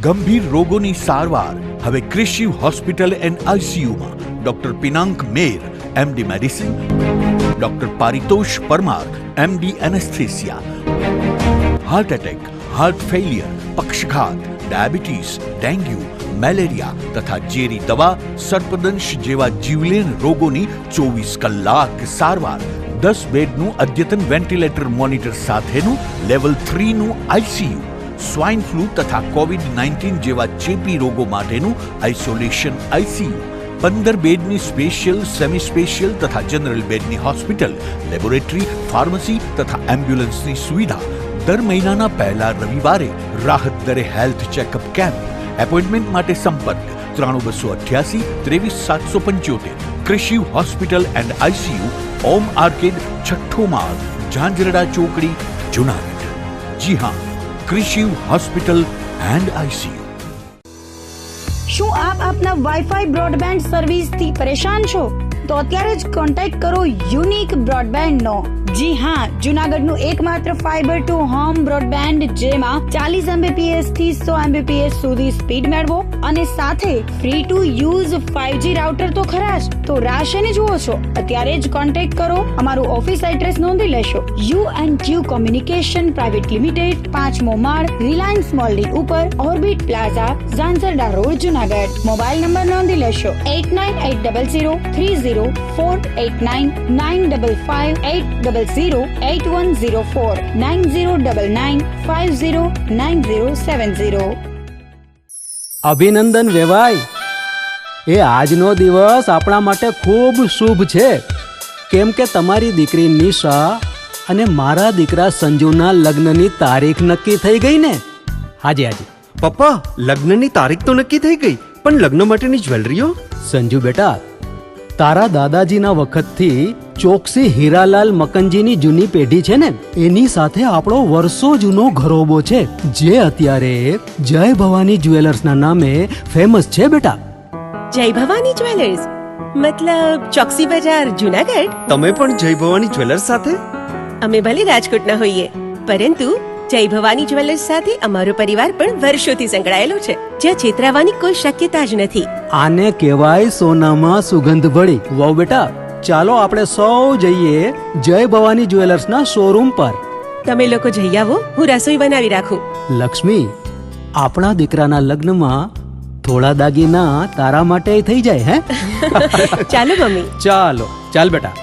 ગંભીર રોગોની સારવાર હવે ક્રિશિવ હોસ્પિટલ એન્ડ આઈસીયુમાં doctor Pinank Mer, MD medicine, doctor Paritosh Parmar, MD anaesthesia, heart attack, heart failure, પક્ષઘાત, ડાયાબિટીસ, ડેન્ગ્યુ, મેલેરિયા તથા ઝેરી દવા, સર્પદંશ જેવા જીવલેણ રોગોની 24 કલાક સારવાર, 10 બેડનું અદ્યતન વેન્ટિલેટર મોનિટર સાથેનું લેવલ 3નું આઈસીયુ, સ્વાઇન ફ્લૂ તથા કોવિડ-19 જેવા ચેપી રોગો માટેનું આઇસોલેશન આઈસીયુ, 15 બેડની સ્પેશિયલ, સેમી સ્પેશિયલ તથા જનરલ બેડની હોસ્પિટલ, લેબોરેટરી, ફાર્મસી તથા એમ્બ્યુલન્સની સુવિધા, દર મહિનાના પહેલા રવિવારે રાહત દરે હેલ્થ ચેકઅપ કેમ્પ. એપોઇન્ટમેન્ટ માટે સંપર્ક 9288 23775. Krishiv hospital and ICU, Om arcade, છઠ્ઠો માળ, ઝાંઝરડા ચોકડી, જુનાગઢ. જી હા, ક્રિશિવ હોસ્પિટલ એન્ડ આઈસીયુ. શું આપ આપના વાઈફાઈ બ્રોડબેન્ડ સર્વિસથી પરેશાન છો? તો અત્યારે જ કોન્ટેક્ટ કરો યુનિક બ્રોડબેન્ડનો. જી હા, જુનાગઢનું એકમાત્ર ફાઈબર ટુ હોમ બ્રોડબેન્ડ, જેમાં 40 Mbps થી 100 Mbps સુધી સ્પીડ મેળવો અને સાથે free to use 5G router તો ખરા જ. તો રાહ શેની જુઓ છો? અત્યારે જ કોન્ટેક્ટ કરો. અમારું ઓફિસ એડ્રેસ નોંધી લેશો. U&Q કોમ્યુનિકેશન પ્રાઇવેટ લિમિટેડ, 5મો માળ, રિલાયન્સ મોલની ઉપર, orbit plaza, Zanzarda road, Junagadh. Mobile number નોંધી લેશો 8980030489 955 9099509070. અભિનંદન વેવાય. એ આજનો દિવસ આપણા માટે ખૂબ શુભ છે, કેમ કે તમારી દીકરી નિશા અને મારા દીકરા સંજુના લગ્નની તારીખ નક્કી થઈ ગઈ ને. હાજી. પપ્પા, લગ્નની તારીખ તો નક્કી થઈ ગઈ, પણ લગ્ન માટેની જ્વેલરીઓ? સંજુ બેટા, તારા દાદાજીના વખતથી ચોકસી હીરાલાલ મકનજીની જૂની પેઢી છે ને, એની સાથે આપણો વર્ષો જૂનો ઘરોબો છે, જે અત્યારે જય ભવાની જ્વેલર્સના નામે ફેમસ છે બેટા. જય ભવાની જ્વેલર્સ મતલબ ચોકસી બજાર, જુનાગઢ? તમે પણ જય ભવાની જ્વેલર્સ સાથે? અમે ભલે રાજકોટના હોઈએ, પરંતુ જય ભવાની જ્વેલર્સ સાથે અમારો પરિવાર પણ વર્ષોથી સંકળાયેલો છે, જ્યાં છેતરાવાની કોઈ શક્યતા જ નથી. આને કહેવાય સોનામાં સુગંધ ભળી. વાવ બેટા, ચાલો આપણે સૌ જઈએ જય ભવાની જ્વેલર્સના શોરૂમ પર. તમે લોકો જઈ આવો, હું રસોઈ બનાવી રાખું. લક્ષ્મી, આપણા દીકરાના લગ્નમાં થોડા દાગીના તારા માટે થઈ જાય. હે ચાલો મમ્મી. ચાલ બેટા.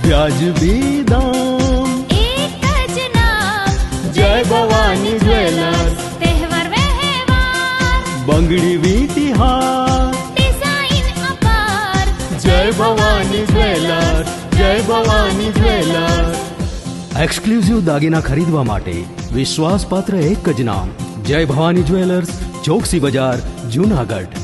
વ્યાજબી દામ, એક જ નામ, જય ભવાની જ્વેલર્સ. તહેવાર વ્યવહાર, બંગડી વીટી હાર, ડિઝાઇન અપાર, જય ભવાની જ્વેલર્સ, જય ભવાની જ્વેલર્સ. એક્સક્લુઝિવ દાગીના ખરીદવા માટે વિશ્વાસપાત્ર એક જ નામ, જય ભવાની જ્વેલર્સ, ચોકસી બજાર, જુનાગઢ.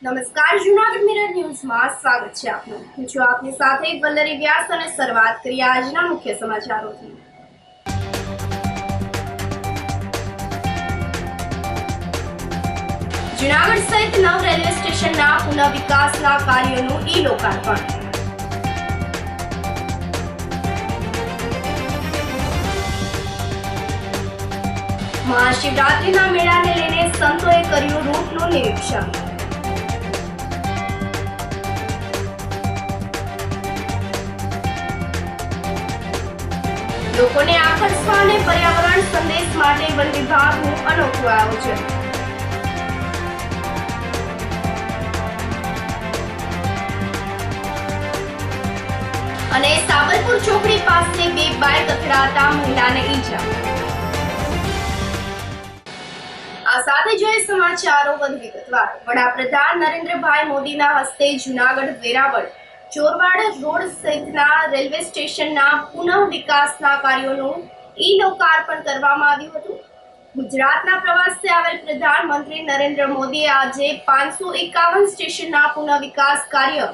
નમસ્કાર, જુનાગઢ મિરર ન્યૂઝમાં સ્વાગત છે આપનું. હું છું આપની સાથે વલ્લરી વ્યાસ અને શરૂઆત કરીએ આજના મુખ્ય સમાચારોથી. જુનાગઢ સહિત 9 રેલવે સ્ટેશનના પુનઃ વિકાસના કાર્યોનું લોકાર્પણ. મહાશિવરાત્રીના મેળાને લઈને સંતોએ કર્યું રૂટનું નિરીક્ષણ. લોકોને આકર્ષવા અને પર્યાવરણ સંદેશ માટે વન વિભાગનું અનોખું આયોજન. અને સાબલપુર ચોકડી પાસે છે। આ સાથે જોઈએ સમાચારો વધુ વિગતવાર। વડાપ્રધાન નરેન્દ્રભાઈ મોદીના હસ્તે જૂનાગઢ વેરાવળ ચોરવાડ રોડ સહિતના રેલવે સ્ટેશનના પુનઃ વિકાસના કાર્યોનું લોકાર્પણ કરવામાં આવ્યું હતું। ગુજરાતના પ્રવાસે આવેલ પ્રધાનમંત્રી નરેન્દ્ર મોદીએ આજે 551 સ્ટેશનના પુનઃ વિકાસ કાર્ય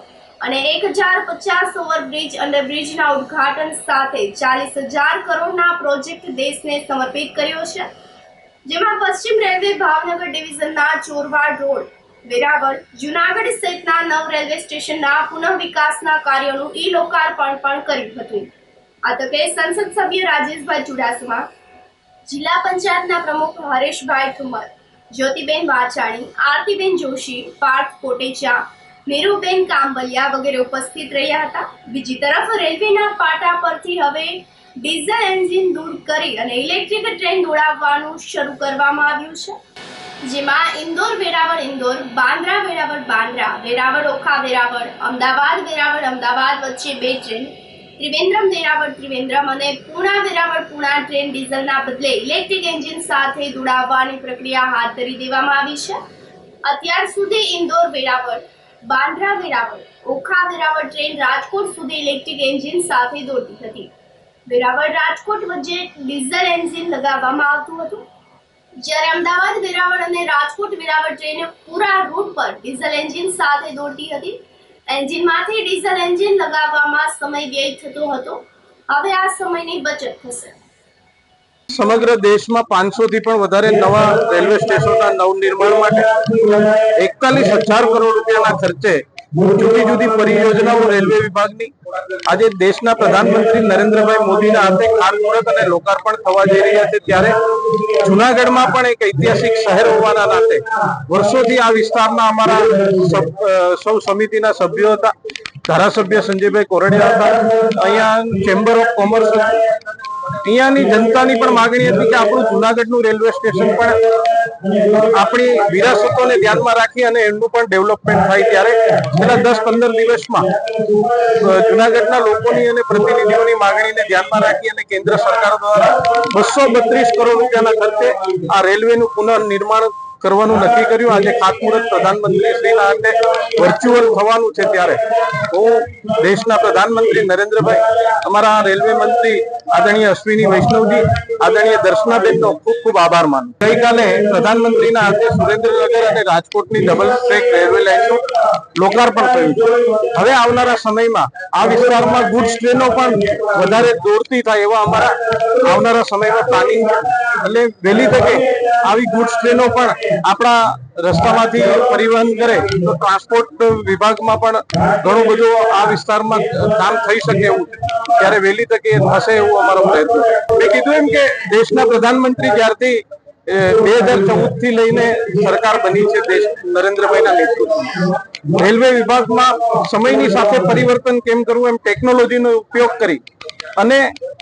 અને 1050 ઓવરબ્રિજ અંડરબ્રિજના ઉદ્ઘાટન સાથે 40,000 કરોડના પ્રોજેક્ટ દેશને સમર્પિત કર્યો છે, જેમાં પશ્ચિમ રેલવે ભાવનગર ડિવિઝનના ચોરવાડ રોડ વેરાવળ જૂનાગઢ સહિતના 9 રેલવે સ્ટેશનના પુનઃ વિકાસના કાર્યોનું લોકાર્પણ પણ કર્યું હતું। આ તકે સંસદ સભ્ય રાજેશભાઈ ચુડાસમા, જિલ્લા પંચાયતના પ્રમુખ હરેશભાઈ ઠુમર, જ્યોતિબેન વાચાણી, આરતીબેન જોશી, પાર્થ કોટેચા, નીરુબેન કાંબલિયા વગેરે ઉપસ્થિત રહ્યા હતા। બીજી તરફ રેલવેના પાટા પરથી હવે ડીઝલ એન્જિન દૂર કરી અને ઇલેક્ટ્રિક ટ્રેન દોડાવવાનું શરૂ કરવામાં આવ્યું છે, જેમાં ઇન્દોર વેરાવળ ઇન્દોર, બાંદ્રા વેરાવળ બાંદ્રા, વેરાવળ ઓખા વેરાવળ, અમદાવાદ વેરાવળ અમદાવાદ વચ્ચે 2 ટ્રેન, ત્રિવેન્દ્રમ વેરાવળ ત્રિવેન્દ્રમ અને પૂણા વેરાવળ પૂણા ટ્રેન ડીઝલના બદલે ઇલેક્ટ્રિક એન્જિન સાથે દોડાવવાની પ્રક્રિયા હાથ ધરી દેવામાં આવી છે। અત્યાર સુધી ઇન્દોર વેરાવળ, બાંદ્રા વેરાવળ, ઓખા વેરાવળ ટ્રેન રાજકોટ સુધી ઇલેક્ટ્રિક એન્જિન સાથે દોડતી હતી। વેરાવળ રાજકોટ વચ્ચે ડીઝલ એન્જિન લગાવવામાં આવતું હતું, જ્યારે અમદાવાદ વેરાવળ અને રાજકોટ વેરાવળ ટ્રેન પૂરા રૂટ પર ડીઝલ એન્જિન સાથે દોડતી હતી। એન્જિનમાંથી ડીઝલ એન્જિન લગાવવામાં સમય વ્યય થતો હતો, હવે આ સમયની બચત થશે। સમગ્ર દેશમાં 500 થી પણ વધારે નવા રેલવે સ્ટેશનના નવનિર્માણ માટે 41,000 કરોડ રૂપિયાના ખર્ચે જુદી જુદી પરિયોજનાઓ રેલવે વિભાગની આજે દેશના પ્રધાનમંત્રી નરેન્દ્રભાઈ મોદીના હાથે ખાતમુહૂર્ત અને લોકાર્પણ થવા જઈ રહ્યા છે। ત્યારે જૂનાગઢમાં પણ એક ઐતિહાસિક શહેર હોવાના નાતે વર્ષોથી આ વિસ્તારના અમારા સૌ સમિતિના સભ્યો હતા, ધારાસભ્ય સંજયભાઈ કોરડિયા હતા, અહીંયા ચેમ્બર ઓફ કોમર્સ હતું, અહીંયાની જનતાની પણ માંગણી હતી કે આપણું જૂનાગઢનું રેલવે સ્ટેશન પણ આપણી વિરાસતોને ધ્યાનમાં રાખી અને એમનું પણ ડેવલપમેન્ટ થાય। ત્યારે છેલ્લા 10-15 દિવસમાં જૂનાગઢના લોકોની અને પ્રતિનિધિઓની માંગણીને ધ્યાનમાં રાખી અને કેન્દ્ર સરકાર દ્વારા 232 કરોડ રૂપિયાના ખર્ચે આ રેલવેનું પુનઃનિર્માણ કરવાનું નક્કી કર્યું। આજે ખાતમુહૂર્ત પ્રધાનમંત્રી શ્રીના હાથે વર્ચ્યુઅલ થવાનું છે। ત્યારે હું દેશના પ્રધાનમંત્રી નરેન્દ્રભાઈ, અમારા રેલવે મંત્રી આદરણીય અશ્વિની વૈષ્ણવજી, આદરણીય દર્શનાબેનનો ખૂબ ખૂબ આભાર માનું। ગઈકાલે પ્રધાનમંત્રીના હાથે સુરેન્દ્રનગર અને રાજકોટની ડબલ ટ્રેક રેલવે લાઇનનું લોકાર્પણ થયું છે। હવે આવનારા સમયમાં આ વિસ્તારમાં ગુડ્સ ટ્રેનો પણ વધારે દોડતી થાય એવા અમારા આવનારા સમયમાં પ્લાનિંગ છે। એટલે વહેલી તકે આવી ગુડ્સ ટ્રેનો પણ આપણા રસ્તામાંથી પરિવહન કરે તો ટ્રાન્સપોર્ટ વિભાગમાં પણ ઘણું બધું આ વિસ્તારમાં કામ થઈ શકે એવું છે। ત્યારે વહેલી તકે થશે એવું અમારો પ્રયત્ન છે। મેં કીધું એમ કે દેશના પ્રધાનમંત્રી જ્યારથી 2014 થી લઈને સરકાર બની છે દેશ નરેન્દ્રભાઈના નેતૃત્વમાં, રેલવે વિભાગમાં સમયની સાથે પરિવર્તન કેમ કરવું એમ ટેકનોલોજીનો ઉપયોગ કરી અને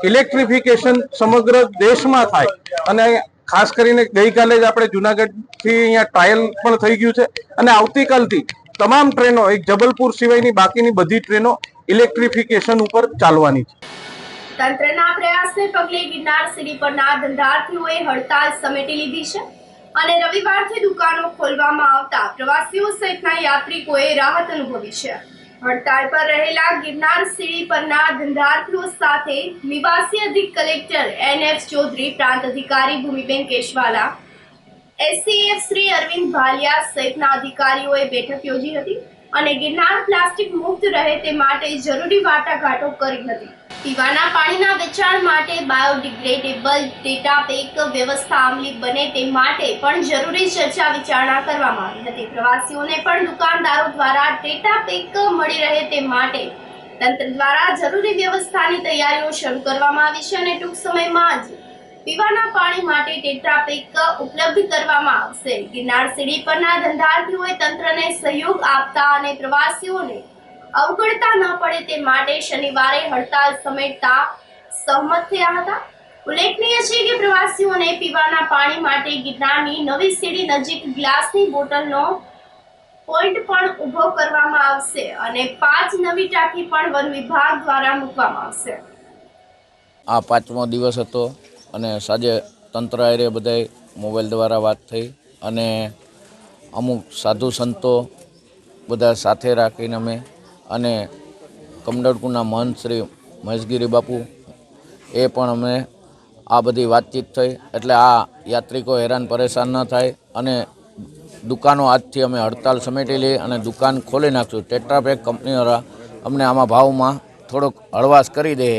ઇલેક્ટ્રિફિકેશન સમગ્ર દેશમાં થાય। અને ખાસ કરીને ગઈકાલે જ આપણે જૂનાગઢથી અહીંયા ટ્રાયલ પણ થઈ ગયું છે અને આવતીકાલથી તમામ ટ્રેનો એક જબલપુર સિવાયની બાકીની બધી ટ્રેનો ઇલેક્ટ્રિફિકેશન ઉપર ચાલવાની છે। તંત્રના પ્રયાસને પગલે ગિરનાર સીડી પરના ધંધાર્થીઓએ હડતાલ સમેટી લીધી છે અને રવિવારથી દુકાનો ખોલવામાં આવતા પ્રવાસીઓ સહિતના યાત્રિકોએ રાહત અનુભવી છે। હડતાળ પર રહેલા ગિરનાર સીડી પરના ધંધાર્થીઓ સાથે નિવાસી અધિક કલેક્ટર NF ચૌધરી, પ્રાંત અધિકારી ભૂમિબેન કેશવાલા, SCF શ્રી અરવિંદ ભાલિયા સહિતના અધિકારીઓએ બેઠક યોજી હતી અને ગિરનાર પ્લાસ્ટિક મુક્ત રહે તે માટે જરૂરી વાટાઘાટો કરી હતી। પીવાના પાણીના વેચાણ માટે બાયોડિગ્રેડેબલ ટેટા પેક વ્યવસ્થા અમલી બને તે માટે પણ જરૂરી ચર્ચા વિચારણા કરવામાં આવી હતી। પ્રવાસીઓને પણ દુકાનદારો દ્વારા ટેટા પેક મળી રહે તે માટે તંત્ર દ્વારા જરૂરી વ્યવસ્થાની તૈયારીઓ શરૂ કરવામાં આવી છે અને ટૂંક સમયમાં જ પીવાના પાણી માટે ટેટ્રા પેક ઉપલબ્ધ કરવામાં આવશે। ગિરનાર સીડી પરના ધંધાર્થીઓએ તંત્રને સહયોગ આપતા અને પ્રવાસીઓને અવગણતા ન પડે તે માટે શનિવારે હડતાલ સમેટતા સહમત થયા હતા। ઉલ્લેખનીય છે કે પ્રવાસીઓને પીવાના પાણી માટે ગિરનારની નવી સીડી નજીક ગ્લાસની બોટલનો પોઈન્ટ પણ ઊભો કરવામાં આવશે અને 5 નવી ટાંકી પણ વન વિભાગ દ્વારા મૂકવામાં આવશે। આ 5મો દિવસ હતો અને સાંજે તંત્ર હારે બધાય મોબાઈલ દ્વારા વાત થઈ અને અમુક સાધુ સંતો બધા સાથે રાખીને અમે અને કમડરકુના મહંત શ્રી મહેશગીરી બાપુ એ પણ અમે આ બધી વાતચીત થઈ એટલે આ યાત્રિકો હેરાન પરેશાન ન થાય અને દુકાનો આજથી અમે હડતાલ સમેટી લઈ અને દુકાન ખોલી નાખશું. ટેટ્રાપેક કંપનીવાળા અમને આમાં ભાવમાં થોડોક હળવાશ કરી દે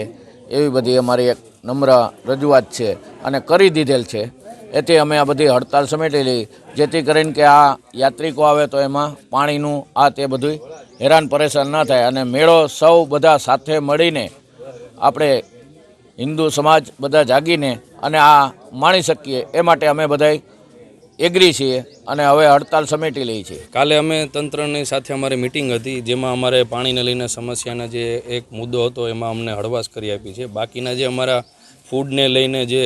એવી બધી અમારી એક નમ્ર રજૂઆત છે અને કરી દીધેલ છે. એથી અમે આ બધી હડતાલ સમેટી લઈ જેથી કરીને કે આ યાત્રિકો આવે તો એમાં પાણીનું આ તે બધું હેરાન પરેશાન ન થાય અને મેળો સૌ બધા સાથે મળીને આપણે હિન્દુ સમાજ બધા જાગીને અને આ માણી શકીએ એ માટે અમે બધા એગ્રી છીએ અને હવે હડતાલ સમેટી લઈ છીએ. કાલે અમે તંત્રની સાથે અમારી મિટિંગ હતી જેમાં અમારે પાણીને લઈને સમસ્યાનો જે એક મુદ્દો હતો એમાં અમને હળવાશ કરી આપી છે. બાકીના જે અમારા ફૂડને લઈને જે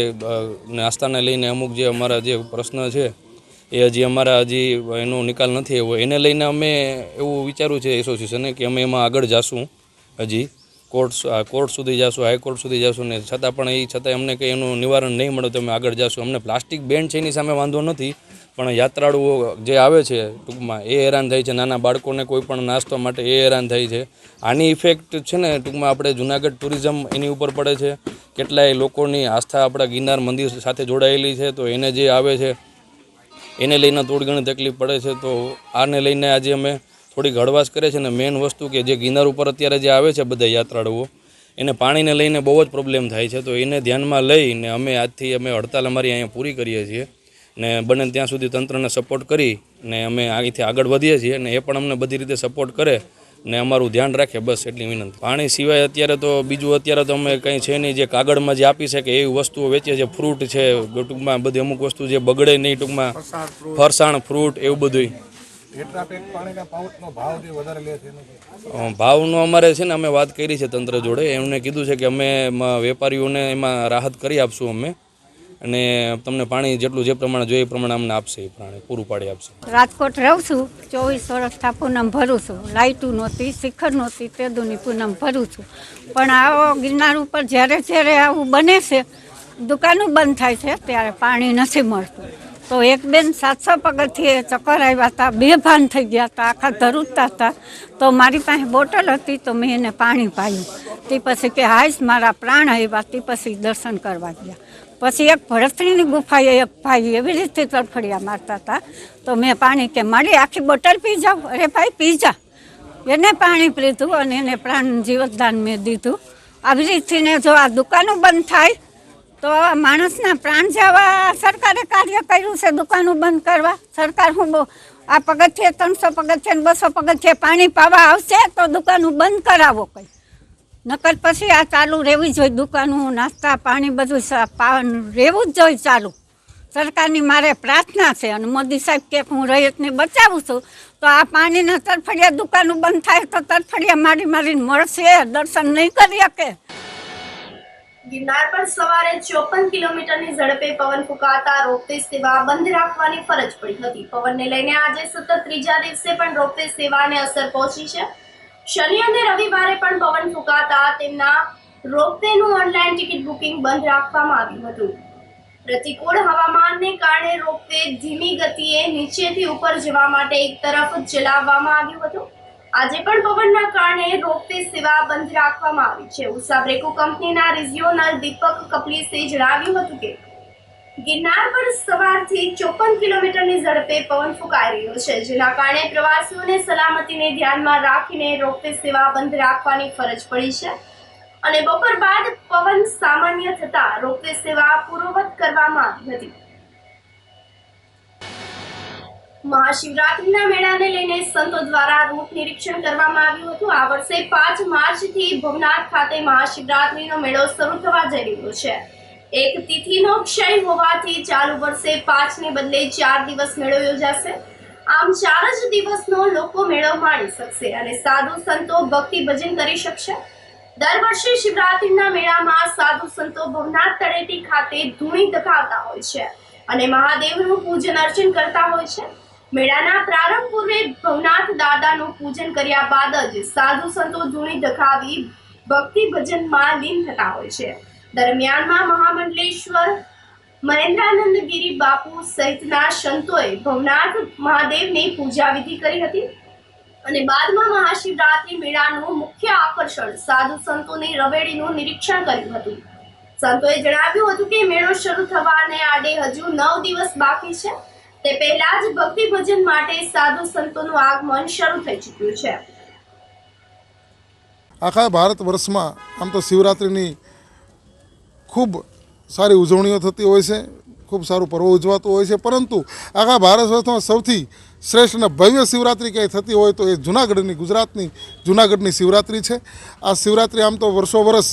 નાસ્તાને લઈને અમુક જે અમારા જે પ્રશ્ન છે એ હજી અમારા હજી એનો નિકાલ નથી આવ્યો. એને લઈને અમે એવું વિચાર્યું છે એસોસિએશને કે અમે એમાં આગળ જાશું, હજી કોર્ટ સુધી જશું, હાઈકોર્ટ સુધી જશું ને છતાં પણ એ છતાં અમને કંઈ એનું નિવારણ નહીં મળે તો અમે આગળ જશું. અમને પ્લાસ્ટિક બેન છે એની સામે વાંધો નથી પણ યાત્રાળુઓ જે આવે છે ટૂંકમાં એ હેરાન થાય છે. નાના બાળકોને કોઈ પણ નાસ્તો માટે એ હેરાન થાય છે. આની ઇફેક્ટ છે ને ટૂંકમાં આપણે જુનાગઢ ટુરિઝમ એની ઉપર પડે છે. કેટલાય લોકોની આસ્થા આપણા ગિરનાર મંદિર સાથે જોડાયેલી છે તો એને જે આવે છે એને લઈને થોડી ઘણી તકલીફ પડે છે. તો આને લઈને આજે અમે થોડીક હળવાશ કરે છે ને મેઇન વસ્તુ કે જે ગિરનાર ઉપર અત્યારે જે આવે છે બધા યાત્રાળુઓ એને પાણીને લઈને બહુ જ પ્રોબ્લેમ થાય છે. તો એને ધ્યાનમાં લઈને અમે આજથી અમે હડતાલ અમારી અહીંયા પૂરી કરીએ છીએ ને બને ત્યાં સુધી તંત્રને સપોર્ટ કરી ને અમે અહીંથી આગળ વધીએ છીએ ને એ પણ અમને બધી રીતે સપોર્ટ કરે ને અમારું ધ્યાન રાખે, બસ એટલી વિનંતી. પાણી સિવાય અત્યારે તો બીજું અત્યારે તો અમે કંઈ છે નહીં. જે કાગળમાં જે આપી શકે એવી વસ્તુઓ વેચીએ છીએ. ફ્રૂટ છે ટૂંકમાં બધી અમુક વસ્તુ જે બગડે નહીં ટૂંકમાં ફરસાણ ફ્રૂટ એવું બધું. ભાવનો અમારે છે ને અમે વાત કરી છે તંત્ર જોડે. એમને કીધું છે કે અમે વેપારીઓને એમાં રાહત કરી આપશું અમે અને તમને પાણી જેટલું જે પ્રમાણે જોઈએ એ પ્રમાણે અમને આપશે, એ પ્રમાણે પૂરું પાડી આપશે. રાજકોટ રહું છું, 24 વર્ષથી પૂનમ ભરું છું. લાઇટું નહોતી, શિખર નહોતી, તેદુની પૂનમ ભરું છું. પણ આવો ગિરનાર ઉપર જ્યારે આવું બને છે, દુકાનો બંધ થાય છે ત્યારે પાણી નથી મળતું. તો એક બેન 700 પગથિયે ચક્કર આવ્યા હતા, બેભાન થઈ ગયા હતા, આખા ધરુજતા હતા. તો મારી પાસે બોટલ હતી તો મેં એને પાણી પાયું. તે પછી કે હાઈશ મારા પ્રાણ આવ્યા. તે પછી દર્શન કરવા ગયા. પછી એક ભરતરીની ગુફાએ એક ભાઈ એવી રીતે તરફડિયા મારતા હતા તો મેં પાણી કે મારી આખી બોટલ પી જાઓ. અરે ભાઈ પી જા. એને પાણી પીધું અને એને પ્રાણ જીવતદાન મેં દીધું. આવી રીતને જો આ દુકાનો બંધ થાય તો માણસના પ્રાણ જવા સરકારે કાર્ય કર્યું છે દુકાનો બંધ કરવા. સરકાર હું આ પગથિયે 300 પગથિયે 200 પગથિયે પાણી પાવા આવશે તો દુકાનો બંધ કરાવો કંઈ. નકર પછી આ ચાલુ રહેવી જોઈએ. દુકાનો નાસ્તા પાણી બધું રહેવું જ જોઈએ ચાલુ. સરકારની મારે પ્રાર્થના છે અને મોદી સાહેબ કે હું રૈયતને બચાવું છું તો આ પાણીના તરફડિયા દુકાનો બંધ થાય તો તરફડિયા મારીને મળશે, દર્શન નહીં કરી શકે. ગિરનાર પર સવારે 54 કિલોમીટરની ઝડપે પવન ફૂંકાતા રોપવે સેવા બંધ રાખવાની ફરજ પડી હતી. પવનને લઈને આજે સતત ત્રીજા દિવસે પણ રોપવે સેવાને અસર પહોંચી છે. શનિ અને રવિવારે પણ પવન ફૂંકાતા તેમના રોપવેનું ઓનલાઈન ટિકિટ બુકિંગ બંધ રાખવામાં આવ્યું હતું. પ્રતિકૂળ હવામાનને કારણે રોપવે ધીમી ગતિએ નીચેથી ઉપર જવા માટે એક તરફ ચલાવવામાં આવ્યું હતું. આજે પણ પવનના કારણે રોપવે સેવા બંધ રાખવામાં આવી છે. ઉષાબ્રેકો કંપનીના રિજિયોનલ દીપક કપલીસે જણાવ્યું હતું કે ગિરનાર પર સવારથી 54 કિલોમીટરની ઝડપે પવન ફૂંકાઈ રહ્યો છે, જેના કારણે પ્રવાસીઓને સલામતીને ધ્યાનમાં રાખીને રોપવે સેવા બંધ રાખવાની ફરજ પડી છે અને બપોર બાદ પવન સામાન્ય થતા રોપવે સેવા પૂર્વવત કરવામાં આવી હતી. મહાશિવરાત્રિના મેળાને લઈને સંતો દ્વારા રૂટ નિરીક્ષણ કરવામાં આવ્યું હતું. આ વર્ષે 5 માર્ચથી ભવનાથ ખાતે મહાશિવરાત્રિનો મેળો શરૂ થવા જઈ રહ્યો છે. એક તિથિનો ક્ષય હોવાથી ચાલુ વર્ષે 5 ને બદલે 4 દિવસ મેળો યોજાશે. આમ 4 જ દિવસનો લોકો મેળો માણી શકશે અને સાધુ સંતો ભક્તિ ભજન કરી શકશે. દર વર્ષે શિવરાત્રિના મેળામાં સાધુ સંતો ભવનાથ તળેટી ખાતે ધૂણી દખાવતા હોય છે અને મહાદેવનું પૂજન અર્ચન કરતા હોય છે. મેળાના પ્રારંભ પૂર્વે ભવનાથ દાદાનું પૂજન કર્યા બાદ જ સાધુ સંતો ધૂણી દખાવી ભક્તિ ભજનમાં લીન થતા હોય છે. દરમિયાનમાં મહામંડલેશ્વર મહેન્દ્રાનંદ ગિરી બાપુ સહિતના સંતોએ ભવનાથ મહાદેવની પૂજા વિધિ કરી હતી અને બાદમાં મહાશિવરાત્રી મેળાનું મુખ્ય આકર્ષણ સાધુ સંતોની રવેડીનું નિરીક્ષણ કર્યું હતું. સંતોએ જણાવ્યું હતું કે મેળો શરૂ થવાને આડે હજુ 9 દિવસ બાકી છે. તે પહેલા જ ભક્તિ ભજન માટે સાધુ સંતોનું આગમન શરૂ થઈ ચૂક્યું છે. આખા ભારત વર્ષમાં આમ તો શિવરાત્રિની ખૂબ સારી ઉજવણીઓ થતી હોય છે, ખૂબ સારું પર્વ ઉજવાતું હોય છે, પરંતુ આખા ભારત વર્ષમાં સૌથી શ્રેષ્ઠ અને ભવ્ય શિવરાત્રિ ક્યાંય થતી હોય તો એ જૂનાગઢની, ગુજરાતની જૂનાગઢની શિવરાત્રિ છે. આ શિવરાત્રિ આમ તો વર્ષો વર્ષ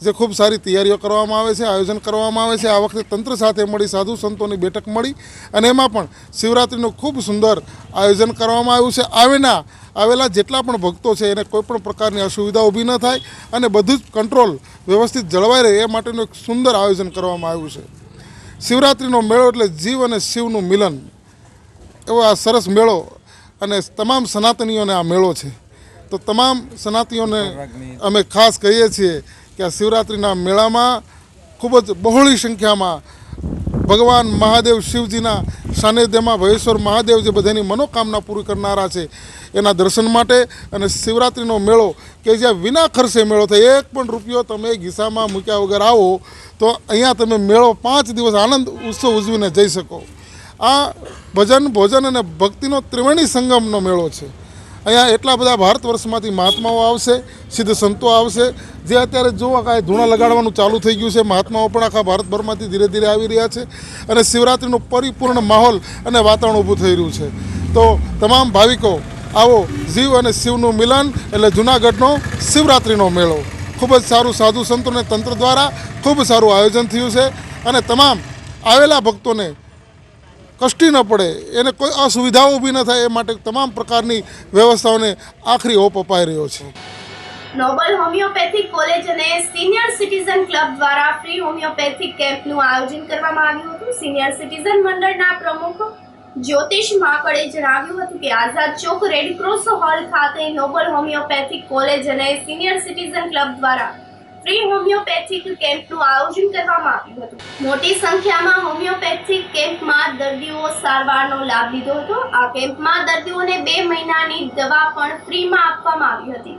જે ખૂબ સારી તૈયારીઓ કરવામાં આવે છે, આયોજન કરવામાં આવે છે. આ વખતે તંત્ર સાથે મળી સાધુ સંતોની બેઠક મળી અને એમાં પણ શિવરાત્રિનું ખૂબ સુંદર આયોજન કરવામાં આવ્યું છે. આવેલા જેટલા પણ ભક્તો છે એને કોઈ પણ પ્રકારની અસુવિધા ઊભી ન થાય અને બધું જ કંટ્રોલ વ્યવસ્થિત જળવાઈ રહે એ માટેનું એક સુંદર આયોજન કરવામાં આવ્યું છે. શિવરાત્રિનો મેળો એટલે જીવ અને શિવનું મિલન, એવો આ સરસ મેળો અને તમામ સનાતનીઓને આ મેળો છે. તો તમામ સનાતનીઓને અમે ખાસ કહીએ છીએ કે આ શિવરાત્રિના મેળામાં ખૂબ જ બહોળી સંખ્યામાં ભગવાન મહાદેવ શિવજીના સાનિધ્યમાં ભવેશ્વર મહાદેવ જે બધાની મનોકામના પૂરી કરનારા છે એના દર્શન માટે અને શિવરાત્રિનો મેળો કે જ્યાં વિના ખર્ચે મેળો થાય, 1 પણ રૂપિયો તમે ગીસામાં મૂક્યા વગર આવો તો અહીંયા તમે મેળો 5 દિવસ આનંદ ઉત્સવ ઉજવીને જઈ શકો. આ ભજન, ભોજન અને ભક્તિનો ત્રિવેણી સંગમનો મેળો છે. અહીંયા એટલા બધા ભારત વર્ષમાંથી મહાત્માઓ આવશે, સિદ્ધ સંતો આવશે, જે અત્યારે જોવા કાંઈ ધૂણા લગાડવાનું ચાલુ થઈ ગયું છે. મહાત્માઓ પણ આખા ભારતભરમાંથી ધીરે ધીરે આવી રહ્યા છે અને શિવરાત્રિનું પરિપૂર્ણ માહોલ અને વાતાવરણ ઊભું થઈ રહ્યું છે. તો તમામ ભાવિકો આવો, જીવ અને શિવનું મિલન એટલે જૂનાગઢનો શિવરાત્રિનો મેળો. ખૂબ જ સારું સાધુ સંતોને તંત્ર દ્વારા ખૂબ સારું આયોજન થયું છે અને તમામ આવેલા ભક્તોને કષ્ટી ન પડે, એને કોઈ અસુવિધાઓ ઊભી ન થાય એ માટે તમામ પ્રકારની વ્યવસ્થાઓને આખરી ઓપ અપાઈ રહ્યો છે. નોબલ હોમિયોપેથિક કોલેજ અને સિનિયર સિટીઝન ક્લબ દ્વારા ફ્રી હોમિયોપેથિક કેમ્પનું આયોજન કરવામાં આવ્યું હતું. સિનિયર સિટીઝન મંડળના પ્રમુખ જ્યોતિષ માકડે જણાવ્યું હતું કે આઝાદ ચોક રેડક્રોસ હોલ ખાતે નોબલ હોમિયોપેથિક કોલેજ અને સિનિયર સિટીઝન ક્લબ દ્વારા ફ્રી હોમિયોપેથિક કેમ્પનું આયોજન કરવામાં આવ્યું હતું. મોટી સંખ્યામાં હોમિયોપેથિક કેમ્પમાં દર્દીઓ સારવારનો લાભ લીધો હતો. આ કેમ્પમાં દર્દીઓને 2 મહિનાની દવા પણ ફ્રીમાં આપવામાં આવી હતી.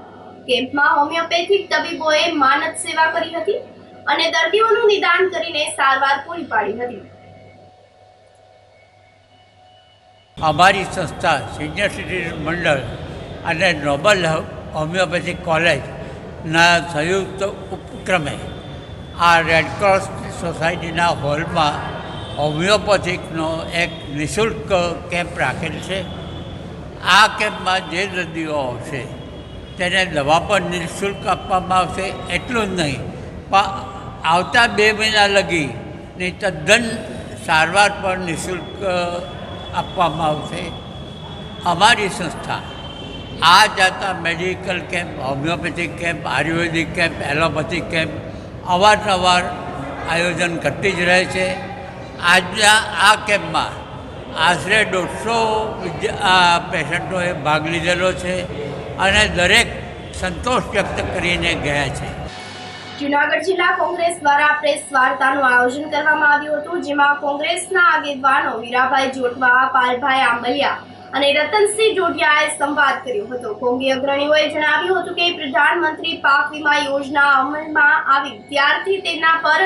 કેમ્પમાં હોમિયોપેથિક તબીબોએ માનદ સેવા કરી હતી અને દર્દીઓનું નિદાન કરીને સારવાર પૂરી પાડી હતી. અમારી સંસ્થા સિનિયર સિટીઝન મંડળ અને નોબલ હોમિયોપેથિક કોલેજના સંયુક્ત ઉપક્રમે આ રેડક્રોસ સોસાયટીના હોલમાં હોમિયોપેથિકનો એક નિઃશુલ્ક કેમ્પ રાખેલ છે. આ કેમ્પમાં જે દર્દીઓ આવશે તેને દવા પણ નિઃશુલ્ક આપવામાં આવશે. એટલું જ નહીં, પણ આવતા 2 મહિના લગીની તદ્દન સારવાર પણ નિઃશુલ્ક આપવામાં આવશે. અમારી સંસ્થા આ જાતના મેડિકલ કેમ્પ, હોમિયોપેથિક કેમ્પ, આયુર્વેદિક કેમ્પ, એલોપેથિક કેમ્પ અવારનવાર આયોજન કરતી જ રહે છે. આજના આ કેમ્પમાં આશરે 150 પેશન્ટોએ ભાગ લીધેલો છે અને દરેક સંતોષ વ્યક્ત કરીને ગયા છે. જૂનાગઢ જિલ્લા કોંગ્રેસ દ્વારા પ્રેસ વાર્તાનું આયોજન કરવામાં આવ્યું હતું, જેમાં કોંગ્રેસના આગેવાનો વીરાભાઈ જોટવા, પાલભાઈ આંબલિયા અને રતનસિંહ ડોડિયાએ સંવાદ કર્યો હતો. કોંગ્રેસ અગ્રણીઓએ જણાવ્યું હતું કે પ્રધાનમંત્રી પાક વીમા યોજના અમલમાં આવી ત્યારથી તેના પર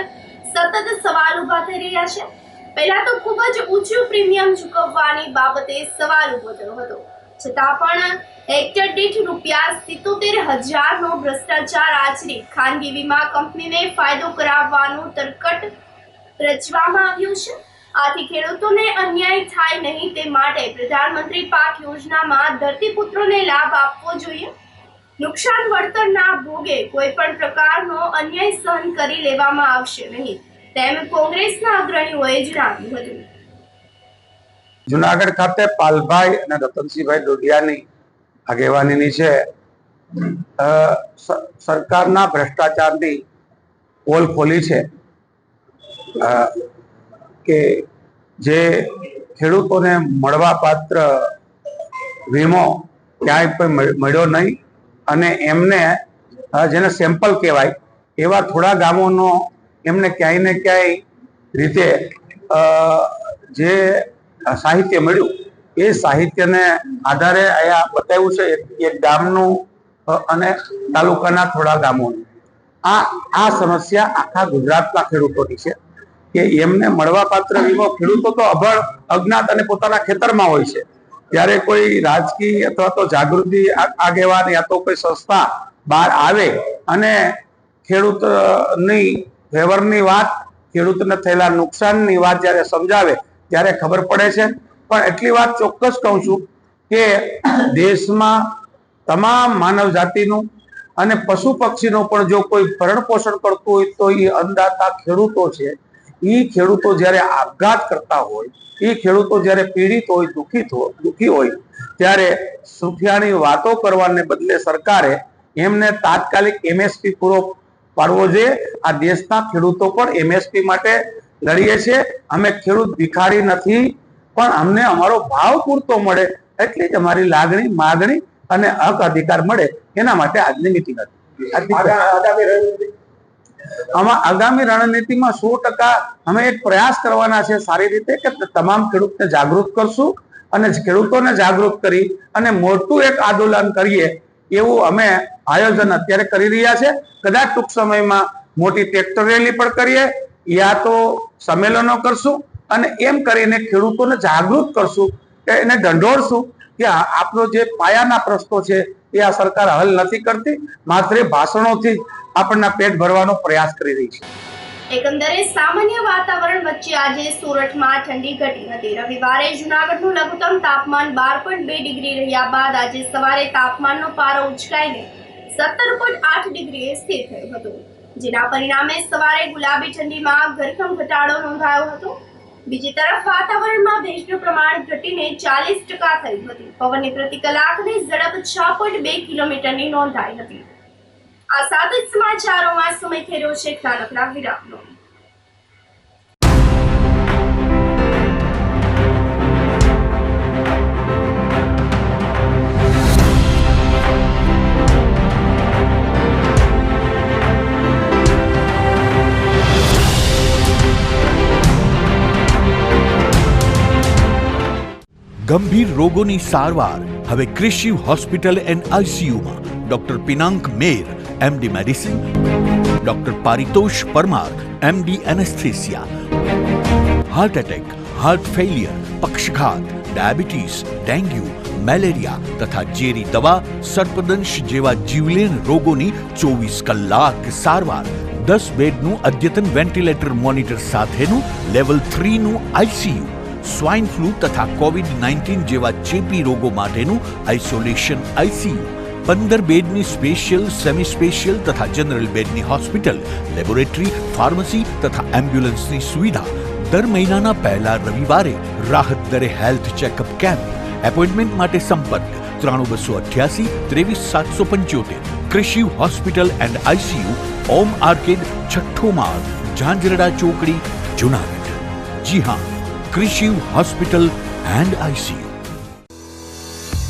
સતત સવાલ ઊભા થઈ રહ્યા છે. પહેલા તો ખૂબ જ ઊંચું પ્રીમિયમ ચૂકવવાની બાબતે સવાલ ઊભો થયો હતો, છતાં પણ હેક્ટર દીઠ ₹77,000નો ભ્રષ્ટાચાર આચરી ખાનગી વીમા કંપનીને ફાયદો કરાવવાનું તરકટ રચવામાં આવ્યું છે. આથી ખેડૂતોને અન્યાય થાય નહીં તે માટે પ્રધાનમંત્રી પાક યોજનામાં ધરતીપુત્રોને લાભ આપવો જોઈએ. નુકસાન વળતરના ભોગે કોઈ પણ પ્રકારનો અન્યાય સહન કરી લેવામાં આવશે નહીં, તેમ કોંગ્રેસના અગ્રણીઓએ જણાવ્યું હતું. જુનાગઢ ખાતે પાલભાઈ અને રતનસિંહભાઈ ડોડિયાની આગેવાનીની છે સરકારના ભ્રષ્ટાચારની પોલ ખોલી છે કે જે ખેડૂતોને મળવાપાત્ર વીમો ક્યાંય પણ મળ્યો નહીં અને એમને જેને સેમ્પલ કહેવાય એવા થોડા ગામોનો એમને ક્યાંય ને ક્યાંય રીતે જે સાહિત્ય મળ્યું એ સાહિત્યને આધારે અહીંયા બતાવ્યું છે એક ગામનું અને તાલુકાના થોડા ગામોનું. આ સમસ્યા આખા ગુજરાતના ખેડૂતોની છે કે એમને મળવાપાત્ર વીમો, ખેડૂતો તો અભણ, અજ્ઞાત અને પોતાના ખેતરમાં હોય છે. ત્યારે કોઈ રાજકીય અથવા તો જાગૃતિ આગેવાન યા તો કોઈ સંસ્થા બહાર આવે અને ખેડૂતની ફેવરની વાત, ખેડૂતને થયેલા નુકસાનની વાત જ્યારે સમજાવે ત્યારે ખબર પડે છે. પણ એટલી વાત ચોક્કસ કહું છું કે દેશમાં તમામ માનવ જાતિનું અને પશુ પક્ષીનું પણ જો કોઈ ભરણ પોષણ કરતું હોય તો એ અન્નદાતા ખેડૂતો છે. એ ખેડૂતો જ્યારે આપઘાત કરતા હોય, એ ખેડૂતો જ્યારે પીડિત હોય, દુઃખી હોય, ત્યારે સુફિયાની વાતો કરવાને બદલે સરકારે એમને તાત્કાલિક MSP પૂરો પાડવો જોઈએ. આ દેશના ખેડૂતો પણ MSP માટે લડીએ છીએ. અમે ખેડૂત ભિખારી નથી, પણ અમને અમારો ભાવ પૂરતો મળે એટલી જ અમારી લાગણી, માગણી અને હક અધિકાર મળે એના માટે આજની મિટિંગ હતી. આગામી રણનીતિમાં 100% અમે એક પ્રયાસ કરવાના છે સારી રીતે કે તમામ ખેડૂતને જાગૃત કરશું અને ખેડૂતોને જાગૃત કરી અને મોટું એક આંદોલન કરીએ એવું અમે આયોજન અત્યારે કરી રહ્યા છે. કદાચ ટૂંક સમયમાં મોટી ટ્રેક્ટર રેલી પણ કરીએ યા તો સંમેલનો કરશું અને એમ કરીને ખેડૂતોને જાગૃત કરશું કે એને ઢંઢોળશું કે આપણો જે પાયાના પ્રશ્નો છે એ આ સરકાર હલ નથી કરતી, માત્ર ભાષણોથી આપણના પેટ ભરવાનો પ્રયાસ કરી રહી છે. એકંદરે સામાન્ય વાતાવરણ વચ્ચે આજે સુરતમાં ઠંડી ઘટી હતી. રવિવારે જૂનાગઢનું લઘુત્તમ તાપમાન 12.2 ડિગ્રી રહ્યા બાદ આજે સવારે તાપમાનનો પારો ઉંચકાઈને 17.8 ડિગ્રીએ સ્થિર થયો હતો, જેના પરિણામે સવારે ગુલાબી ઠંડીમાં ધરખમ ઘટાડો નોંધાયો હતો. બીજી તરફ વાતાવરણમાં ભેજનું પ્રમાણ ઘટીને 40% થયું હતું. પવનની પ્રતિ કલાકની ઝડપ 6.2 કિલોમીટરની નોંધાઈ હતી. આ સાથે જ સમાચારોમાં સમય ખેર્યો છે નાનકડા વિરામનો. ગંભીર રોગોની સારવાર હવે કૃષિ હોસ્પિટલ એન્ડ ICUમાં doctor Pinank Mer MD medicine, doctor Paritosh Parmar MD anaesthesia, heart attack, heart failure, પક્ષઘાત, ડાયાબિટીસ, ડેન્ગ્યુ, મેલેરિયા તથા ઝેરી દવા, સર્પદંશ જેવા જીવલેણ રોગોની 24 કલાક સારવાર, 10 બેડનું અદ્યતન વેન્ટિલેટર મોનિટર સાથેનું લેવલ 3નું ICU, સ્વાઇન ફ્લૂ તથા COVID-19 જેવા ચેપી રોગો માટેનું આઇસોલેશન ICU, 15 બેડની સ્પેશિયલ, સેમી સ્પેશિયલ તથા જનરલ બેડની હોસ્પિટલ, લેબોરેટરી, ફાર્મસી તથા એમ્બ્યુલન્સની સુવિધા. દર મહિનાના પહેલા રવિવારે રાહત દરે હેલ્થ ચેકઅપ કેમ્પ. એપોઇન્ટમેન્ટ માટે સંપર્ક 9288 23775. કૃષિ hospital and ICU, Om arcade, છઠ્ઠો માળ, ઝાંઝરડા ચોકડી, જુનાગઢ. જી હા, કૃષિ હોસ્પિટલ એન્ડ ICU.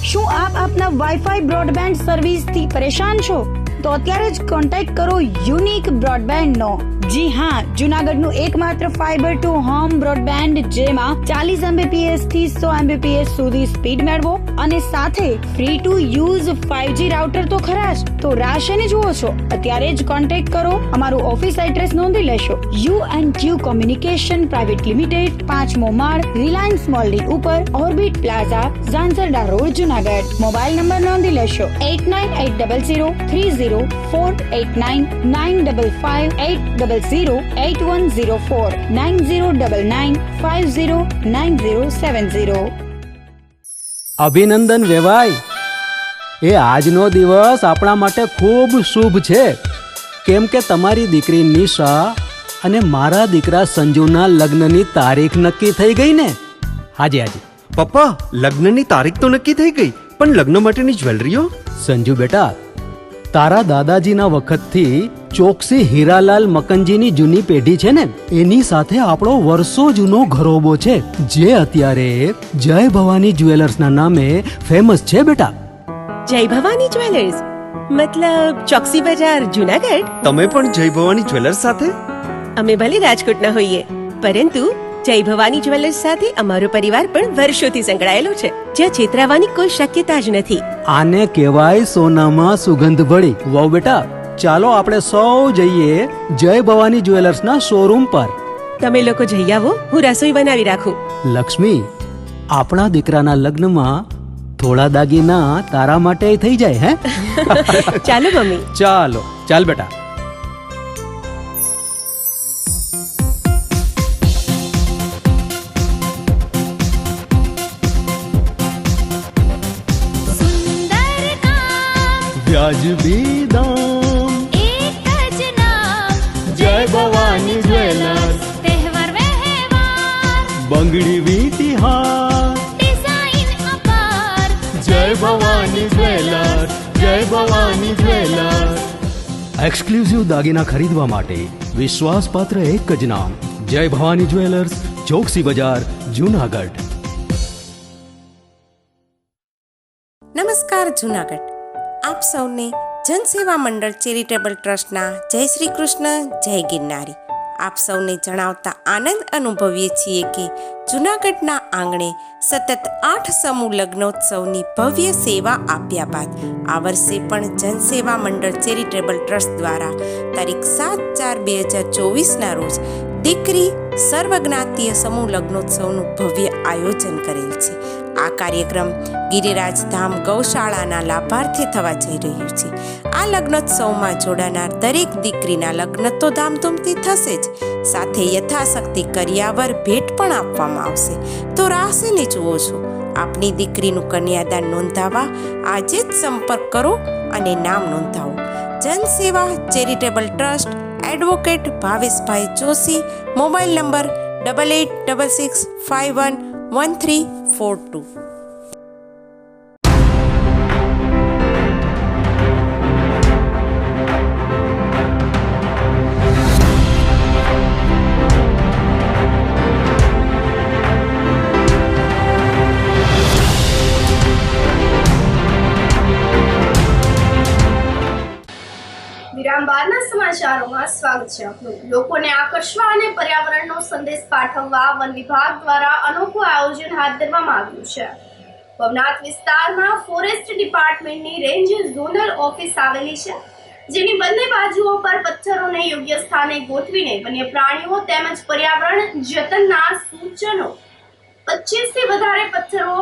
શું આપ આપના વાઈફાઈ બ્રોડબેન્ડ સર્વિસથી પરેશાન છો? તો અત્યારે જ કોન્ટેક્ટ કરો યુનિક બ્રોડબેન્ડનો. જી હા, જૂનાગઢનું એકમાત્ર ફાઈબર ટુ હોમ બ્રોડબેન્ડ, જેમાં 40 Mbps થી 100 Mbps સુધી સ્પીડ મેળવો અને સાથે free to use 5G router તો ખરા જ. તો રાહ શેની જુઓ છો? અત્યારે જ કોન્ટેક્ટ કરો. અમારું ઓફિસ એડ્રેસ નોંધી લેશો. U&Q કોમ્યુનિકેશન પ્રાઇવેટ લિમિટેડ, 5મો માળ, રિલાયન્સ મોલની ઉપર, orbit plaza, Zanzarda road, Junagadh. Mobile number નોંધી લેશો 8980030489 95585008104 9099509070. અભિનંદન વેવાય. એ આજનો દિવસ આપણા માટે ખૂબ શુભ છે, કેમ કે તમારી દીકરી નિશા અને મારા દીકરા સંજુના લગ્નની તારીખ નક્કી થઈ ગઈ ને. હાજી. પપ્પા, લગ્નની તારીખ તો નક્કી થઈ ગઈ, પણ લગ્ન માટેની જ્વેલરીઓ? સંજુ બેટા, તારા દાદાજીના વખતથી ચોકસી હીરાલાલ મકનજીની જૂની પેઢી છે ને, એની સાથે આપણો વર્ષો જૂનો ઘરોબો છે, જે અત્યારે જય ભવાની જ્વેલર્સના નામે ફેમસ છે બેટા. જય ભવાની જ્વેલર્સ મતલબ ચોકસી બજાર, જુનાગઢ? તમે પણ જય ભવાની જ્વેલર્સ સાથે? અમે ભલે રાજકોટના હોઈએ, પરંતુ જય ભવાની જ્વેલર્સ સાથે અમારો પરિવાર પણ વર્ષોથી સંકળાયેલો છે, જ્યાં છેતરાવાની કોઈ શક્યતા જ નથી. આને કહેવાય સોનામાં સુગંધ ભળી. વાવ બેટા, ચાલો આપણે સૌ જઈએ જય ભવાની જ્વેલર્સના શોરૂમ પર. તમે લોકો જઈ આવો, હું રસોઈ બનાવી રાખું. લક્ષ્મી, આપણા દીકરાના લગ્નમાં થોડા દાગીના તારા માટે થઈ જાય હે? ચાલો મમ્મી. ચાલ બેટા. વ્યાજબી દામ, એક જ નામ, જય ભવાની જ્વેલર્સ. તહેવાર વ્યવહાર, બંગડી વીટી હાર, ડિઝાઇન અપાર, જય ભવાની જ્વેલર્સ, જય ભવાની જ્વેલર્સ. એક્સક્લુઝિવ દાગીના ખરીદવા માટે વિશ્વાસપાત્ર એક જ નામ, જય ભવાની જ્વેલર્સ, ચોકસી બજાર, જૂનાગઢ. નમસ્કાર જૂનાગઢ. આપ સૌને જનસેવા મંડળ ચેરિટેબલ ટ્રસ્ટના જય શ્રી કૃષ્ણ, જય ગિરનારી. આપ સૌને જણાવતા આનંદ અનુભવીએ છીએ કે જૂનાગઢના આંગણે સતત 8 સમૂહ લગ્નોત્સવની ભવ્ય સેવા આપ્યા બાદ આ વર્ષે પણ જનસેવા મંડળ ચેરિટેબલ ટ્રસ્ટ દ્વારા તારીખ 7/4/2024ના રોજ દીકરી સર્વજ્ઞાતીય સમૂહ લગ્નોત્સવનું ભવ્ય આયોજન કરેલ છે. આ કાર્યક્રમ ગિરિરાજ ધામ ગૌશાળાના લાભાર્થે થવા જઈ રહ્યું છે. આ લગ્નોત્સવમાં જોડાનાર દરેક દીકરીના લગ્ન તો ધામધૂમથી થશે જ, સાથે યથાશક્તિ કરિયાવર ભેટ પણ આપવામાં આવશે. તો રાહ શેની જુઓ છો? આપની દીકરીનું કન્યાદાન નોંધાવવા આજે જ સંપર્ક કરો અને નામ નોંધાવો. જનસેવા ચેરિટેબલ ટ્રસ્ટ, એડવોકેટ ભાવેશભાઈ જોશી, મોબાઈલ નંબર 8866511342. વિરામ બાદના સમાચારોમાં સ્વાગત છે આપનું. લોકોને આકર્ષવા અને પર્યાવરણનો સંદેશ પાઠવવા વન વિભાગ દ્વારા અનોખું આયોજન હાથ ધરવામાં આવ્યું છે. ભવનાથ વિસ્તારમાં ફોરેસ્ટ ડિપાર્ટમેન્ટની રેન્જ ઝોનલ ઓફિસ આવેલી છે, જેની બંને બાજુઓ પર પથ્થરોને યોગ્ય સ્થાને ગોઠવીને વન્ય પ્રાણીઓ તેમજ પર્યાવરણ જતનના સૂચનો 25 થી વધારે પથ્થરો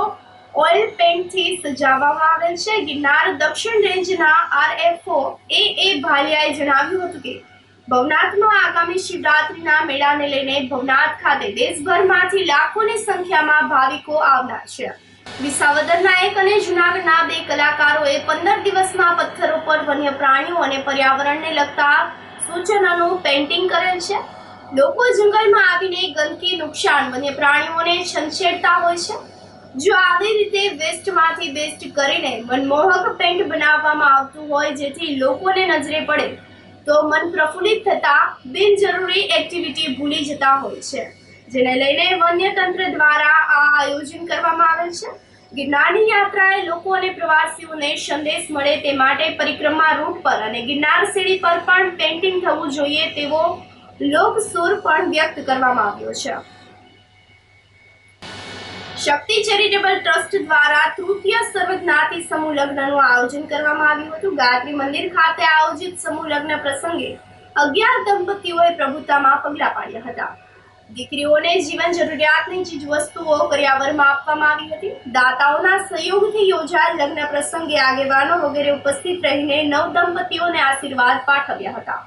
ઓઇલ પેઇન્ટથી સજાવવામાં આવેલ છે. ગિરનાર દક્ષિણ રેન્જના RFO AA ભાલિયાએ જણાવ્યું હતું કે ભવનાથમાં આગામી શિવરાત્રીના મેળાને લઈને ભવનાથ ખાતે દેશભરમાંથી લાખોની સંખ્યામાં ભાવિકો આવનાર છે. વિસાવદર નાયક અને જૂનાગઢના 2 કલાકારોએ 15 દિવસમાં પથ્થરો પર વન્ય પ્રાણીઓ અને પર્યાવરણને લગતા સૂચનોનું પેઇન્ટિંગ કરેલ છે. લોકો જંગલમાં આવીને ગંદકી, નુકસાન, વન્ય પ્રાણીઓને છંછેડતા હોય છે. જો આવી રીતે વેસ્ટમાંથી બેસ્ટ કરીને મનમોહક પેન્ટ બનાવવામાં આવતું હોય જેથી લોકોને નજરે પડે તો મન પ્રફુલ્લિત થતા બિનજરૂરી એક્ટિવિટી ભૂલી જતા હોય છે, જેને લઈને વન્યતંત્ર દ્વારા આ આયોજન કરવામાં આવેલ છે. ગિરનારની યાત્રાએ લોકો અને પ્રવાસીઓને સંદેશ મળે તે માટે પરિક્રમા રૂટ પર અને ગિરનાર સીડી પર પણ પેઇન્ટિંગ થવું જોઈએ તેવો લોકસુર પણ વ્યક્ત કરવામાં આવ્યો છે. શક્તિ ચેરિટેબલ ટ્રસ્ટ દ્વારા તૃતીય સર્વજ્ઞાતિ સમૂહ લગ્નનું આયોજન કરવામાં આવ્યું હતું. ગાયત્રી મંદિર ખાતે આયોજિત સમૂહ લગ્ન પ્રસંગે 11 દંપતીઓએ પ્રભુતામાં પગલાં પાડ્યા હતા. દીકરીઓને જીવન જરૂરિયાતની ચીજ વસ્તુઓ કરિયાવરમાં આપવામાં આવી હતી. દાતાઓના સહયોગથી યોજાયેલ લગ્ન પ્રસંગે આગેવાનો વગેરે ઉપસ્થિત રહીને નવ દંપતીઓને આશીર્વાદ પાઠવ્યા હતા.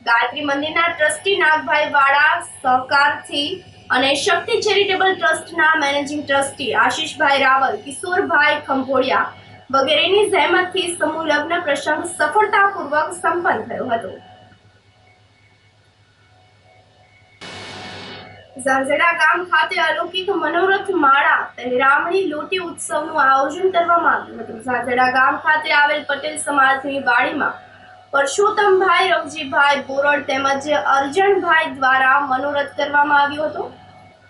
ગાયત્રી મંદિરના ટ્રસ્ટી નાગભાઈ વાળા સહકારથી અને શક્તિ ચેરિટેબલ ટ્રસ્ટના મેનેજિંગ ટ્રસ્ટી આશીષભાઈ રાવલ, કિશોરભાઈ ખંભોળિયા વગેરેની જહેમતથી સમૂહ લગ્ન પ્રસંગ સફળતાપૂર્વક સંપન્ન થયો હતો. ઝાંઝડા ગામ ખાતે અલૌકિક મનોરથ માળા પહેરામણી લોટી ઉત્સવનું આયોજન કરવામાં આવ્યું હતું. ઝાંઝડા ગામ ખાતે આવેલ પટેલ સમાજની વાડીમાં પરસોત્તમભાઈ, રવજીભાઈ બોરડ તેમજ અરજણભાઈ દ્વારા મનોરથ કરવામાં આવ્યો હતો,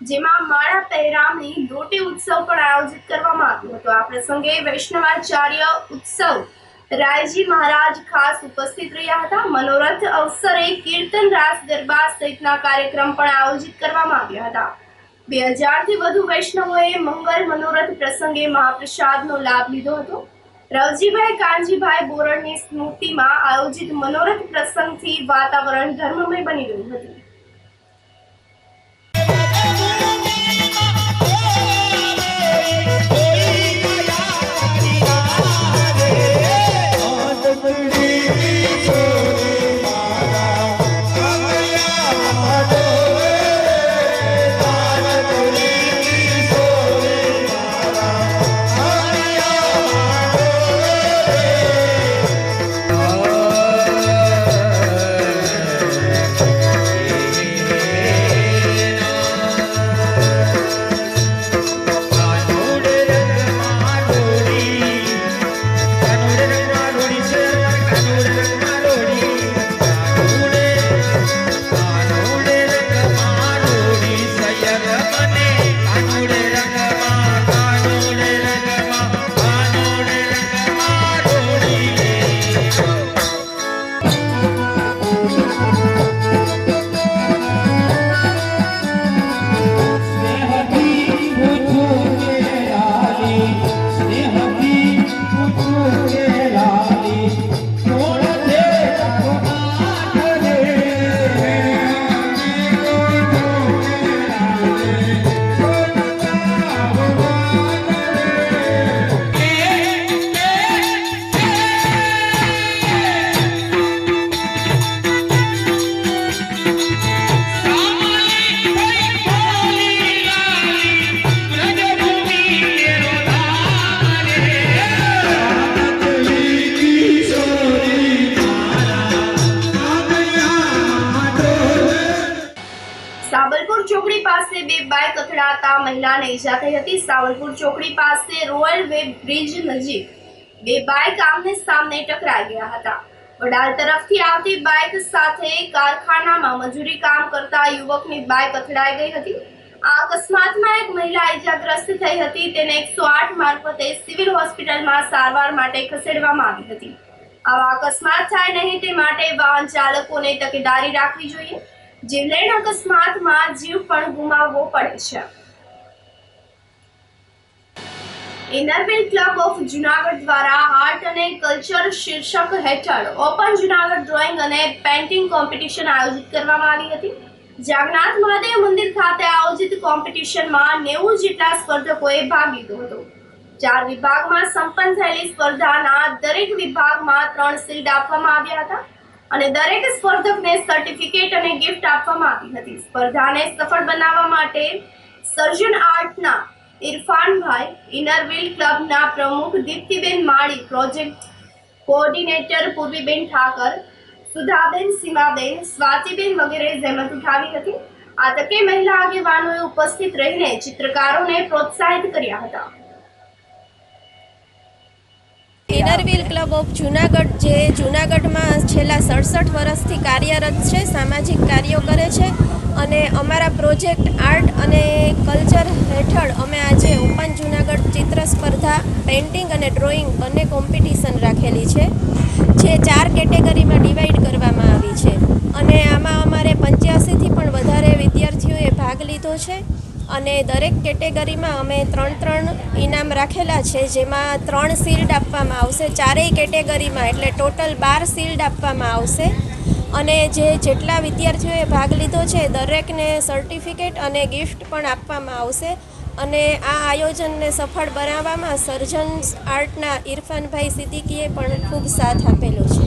જેમાં માળા પહેરામણી લોટી ઉત્સવ પણ આયોજિત કરવામાં આવ્યો હતો. આ પ્રસંગે વૈષ્ણવાચાર્ય ઉત્સવ રાયજી મહારાજ ખાસ ઉપસ્થિત રહ્યા હતા. મનોરથ અવસરે કીર્તન, રાસ ગરબા સહિતના કાર્યક્રમ પણ આયોજિત કરવામાં આવ્યા હતા. 2000થી વધુ વૈષ્ણવોએ મંગલ મનોરથ પ્રસંગે મહાપ્રસાદનો લાભ લીધો હતો. રવજીભાઈ કાનજીભાઈ બોરડની સ્મૃતિમાં આયોજિત મનોરથ પ્રસંગથી વાતાવરણ ધર્મમય બની ગયું હતું. સાવલપુર ચોકડી પાસે બે બાઇક અથડાતા મહિલાને ઈજા થઈ હતી. સાવલપુર ચોકડી પાસે રોયલ વે બ્રિજ નજીક બે બાઇક આમને સામને ટકરાઈ ગયા હતા. વડાલ તરફથી આવતી બાઇક સાથે કારખાનામાં મજૂરી કામ કરતા યુવકની બાઇક અથડાઈ ગઈ હતી. આ અકસ્માતમાં એક મહિલા ઈજાગ્રસ્ત થઈ હતી. તેને 108 મારફતે સિવિલ હોસ્પિટલમાં સારવાર માટે ખસેડવામાં આવી હતી. આવા અકસ્માત થાય નહીં તે માટે વાહન ચાલકોને તકેદારી રાખવી જોઈએ. જીવલેણ અકસ્માતમાં જીવ પણ ગુમાવવો પડે છે. ઇનરવ્હીલ ક્લબ ઓફ જુનાગઢ દ્વારા આર્ટ અને કલ્ચર શીર્ષક હેઠળ ઓપન જુનાગઢ ડ્રોઈંગ અને પેઇન્ટિંગ કોમ્પિટિશન આયોજિત કરવામાં આવી હતી. જાગનાથ મહાદેવ મંદિર ખાતે આયોજિત કોમ્પિટિશનમાં 90 જેટલા સ્પર્ધકોએ ભાગ લીધો હતો. 4 વિભાગમાં સંપન્ન થયેલી સ્પર્ધાના દરેક વિભાગમાં 3 શિલ્ડ આપવામાં આવ્યા હતા અને દરેક સ્પર્ધકને સર્ટિફિકેટ અને ગિફ્ટ આપવામાં આવી હતી. સ્પર્ધાને સફળ બનાવવા માટે સર્જન આર્ટના ઇરફાનભાઈ, ઇનરવ્હીલ ક્લબના પ્રમુખ દીપ્તિબેન માળી, પ્રોજેક્ટ કોઓર્ડિનેટર પૂર્વીબેન ઠાકર, સુધાબેન, સીમાબેન, સ્વાતિબેન વગેરે જહેમત ઉઠાવી હતી. આ તકે મહિલા આગેવાનોએ ઉપસ્થિત રહીને ચિત્રકારોને પ્રોત્સાહિત કર્યા હતા. ઇનરવ્હીલ ક્લબ ઓફ જુનાગઢ જે જુનાગઢમાં છેલ્લા 67 વર્ષથી કાર્યરત છે, સામાજિક કાર્યો કરે છે અને અમારા પ્રોજેક્ટ આર્ટ અને કલ્ચર હેઠળ અમે આજે ઓપન જુનાગઢ ચિત્ર સ્પર્ધા, પેઇન્ટિંગ અને ડ્રોઈંગ બંને કોમ્પિટિશન રાખેલી છે, જે 4 કેટેગરીમાં ડિવાઈડ કરવામાં આવી છે અને આમાં અમારે 85થી પણ વધારે વિદ્યાર્થીઓએ ભાગ લીધો છે અને દરેક કેટેગરીમાં અમે 3 ઇનામ રાખેલા છે, જેમાં 3 શિલ્ડ આપવામાં આવશે ચારેય કેટેગરીમાં, એટલે ટોટલ 12 શિલ્ડ આપવામાં આવશે અને જેટલા વિદ્યાર્થીઓએ ભાગ લીધો છે દરેકને સર્ટિફિકેટ અને ગિફ્ટ પણ આપવામાં આવશે. અને આ આયોજનને સફળ બનાવવામાં સર્જન આર્ટના ઇરફાનભાઈ સિદ્દીકીએ પણ ખૂબ સાથ આપેલો છે.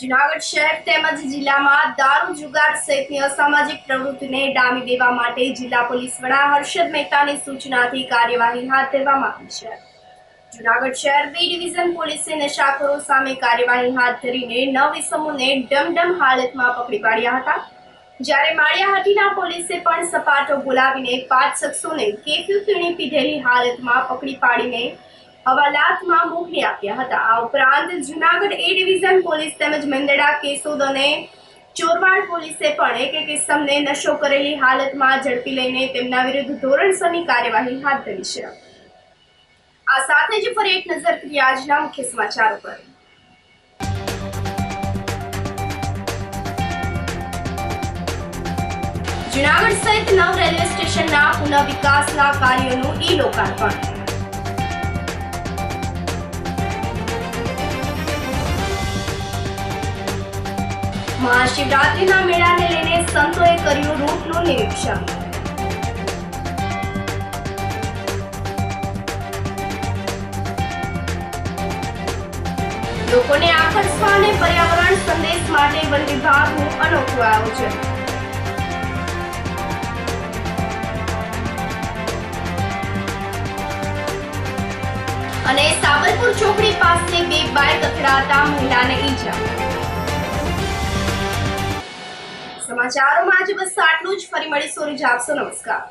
જુનાગઢ શહેર તેમજ જિલ્લામાં દારૂ, જુગાર સહિતની અસામાજિક પ્રવૃત્તિને ડામી દેવા માટે જિલ્લા પોલીસ વડા હર્ષદ મહેતાની સૂચનાથી કાર્યવાહી હાથ ધરવામાં આવી છે. જુનાગઢ શહેર બી ડિવિઝન પોલીસે નશાખોરો સામે કાર્યવાહી હાથ ધરીને 9 ઇસમોને ડમડમ હાલતમાં પકડી પાડ્યા હતા. જ્યારે માળિયાહાટીના પોલીસે પણ સપાટો બોલાવીને 5 શખ્સોને કેફ્યુ પીણી પીધેલી હાલતમાં પકડી પાડીને હવાલાતમાં મોકલી આપ્યા હતા. આ ઉપરાંત જુનાગઢ એ ડિવિઝન પોલીસ તેમજ મેંદરડા, કેશોદ અને ચોરવાડ પોલીસે પણ એક ઇસમને નશો કરેલી હાલતમાં ઝડપી લઈને તેમના વિરુદ્ધ ધોરણસરની કાર્યવાહી હાથ ધરી છે. આ સાથે જ ફરી એક નજર કરીએ આજના મુખ્ય સમાચારો પર. જૂનાગઢ સહિત 9 રેલવે સ્ટેશનના પુનઃ વિકાસના કાર્યોનું ઈ-લોકાર્પણ. મહાશિવરાત્રીના મેળાને લઈને સંતોએ કર્યું રૂટનું નિરીક્ષણ. લોકોને આકર્ષવા અને પર્યાવરણ સંદેશ માટે વન વિભાગનું અનોખું આયોજન. અને સાબરપુર ચોકડી પાસે 2 બાઇક અથડાતા મહિલાને ઈજા. સમાચારોમાં આજે બસ આટલું જ. ફરી મળીશું. રજા આપશો. નમસ્કાર.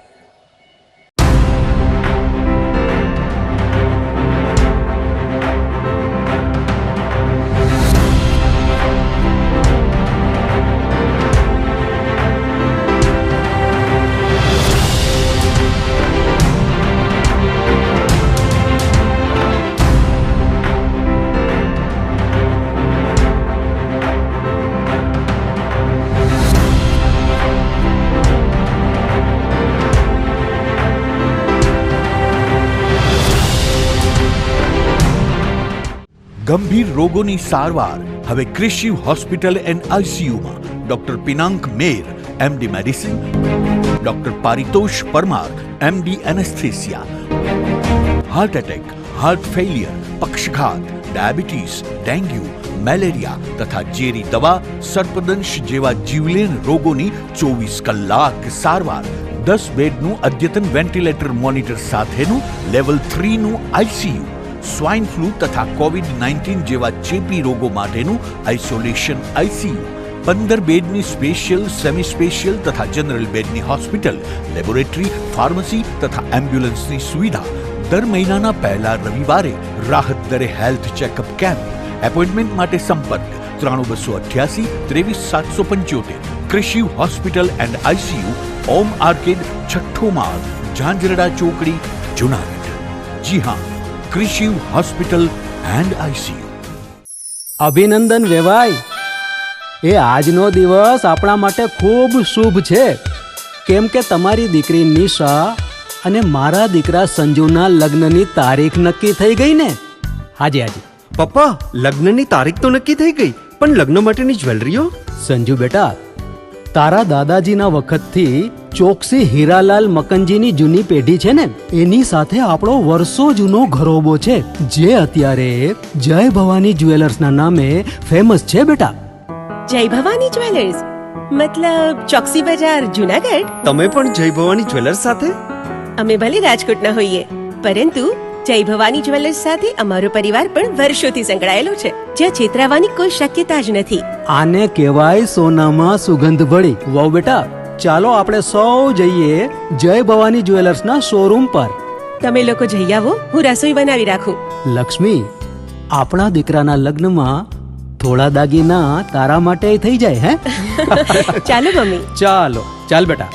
ગંભીર રોગોની સારવાર હવે કૃષિ હોસ્પિટલ એન્ડ આઈસીયુમાં doctor Pinank Mer MD medicine, doctor Paritosh Parmar MD anaesthesia, heart attack, heart failure, પક્ષઘાત, ડાયાબિટીસ, ડેન્ગ્યુ, મેલેરિયા તથા ઝેરી દવા, સર્પદંશ જેવા જીવલેણ રોગોની 24 કલાક સારવાર. 10 બેડનું અદ્યતન વેન્ટિલેટર મોનિટર સાથેનું લેવલ 3નું આઈસીયુ, સ્વાઇન ફ્લૂ તથા કોવિડ-19 જેવા ચેપી રોગો માટેનું આઇસોલેશન આઈસીયુ, 15 બેડની સ્પેશિયલ, સેમી સ્પેશિયલ તથા જનરલ બેડની હોસ્પિટલ, લેબોરેટરી, ફાર્મસી તથા એમ્બ્યુલન્સની સુવિધા. દર મહિનાના પહેલા રવિવારે રાહત દરે હેલ્થ ચેકઅપ કેમ્પ. એપોઇન્ટમેન્ટ માટે સંપર્ક 9288 23775. કૃષિ hospital and ICU, Om arcade, છઠ્ઠો માળ, ઝાંઝરડા ચોકડી, જૂનાગઢ. જી હા, કૃષિ હોસ્પિટલ એન્ડ આઈસીયુ. અભિનંદન વેવાઈ, એ આજનો દિવસ આપણા માટે ખૂબ શુભ છે, કેમ કે તમારી દીકરી નિશા અને મારા દીકરા સંજુના લગ્નની તારીખ નક્કી થઈ ગઈ ને. હાજી હાજી પપ્પા, લગ્નની તારીખ તો નક્કી થઈ ગઈ, પણ લગ્ન માટેની જ્વેલરીઓ? સંજુ બેટા, તારા દાદાજીના વખતથી ચોકસી હીરાલાલ મકનજીની જૂની પેઢી છે ને, એની સાથે આપણો વર્ષો જૂનો ઘરોબો છે, જે અત્યારે જય ભવાની જ્વેલર્સના નામે ફેમસ છે બેટા. જય ભવાની જ્વેલર્સ મતલબ ચોકસી બજાર, જૂનાગઢ? તમે પણ જય ભવાની જ્વેલર્સ સાથે? અમે ભલે રાજકોટના હોઈએ, પરંતુ જય ભવાની જ્વેલર્સ સાથે અમારો પરિવાર પણ વર્ષોથી સંકળાયેલો છે, જ્યાં છેતરાવાની કોઈ શક્યતા જ નથી. આને કહેવાય સોનામાં સુગંધ ભળી. વાવ બેટા, ચાલો આપણે સૌ જઈએ જય ભવાની જ્વેલર્સના શોરૂમ પર. તમે લોકો જઈ આવો, હું રસોઈ બનાવી રાખું. લક્ષ્મી, આપણા દીકરાના લગ્નમાં થોડા દાગીના તારા માટે થઈ જાય. હે ચાલો મમ્મી. ચાલો ચાલ બેટા.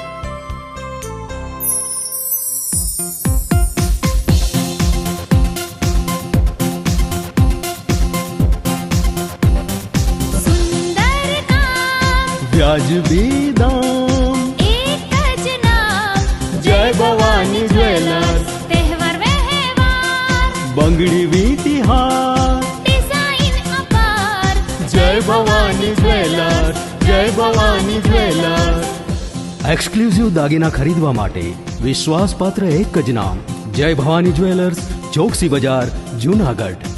વ્યાજબી દામ, એક જ નામ, જય ભવાની જ્વેલર્સ. તહેવાર વ્યવહાર, બંગડી વીટી હાર, ડિઝાઇન અપાર, જય ભવાની જ્વેલર્સ, જય ભવાની જ્વેલર્સ. એક્સક્લુઝિવ દાગીના ખરીદવા માટે વિશ્વાસપાત્ર એક જ નામ, જય ભવાની જ્વેલર્સ, ચોકસી બજાર, જૂનાગઢ.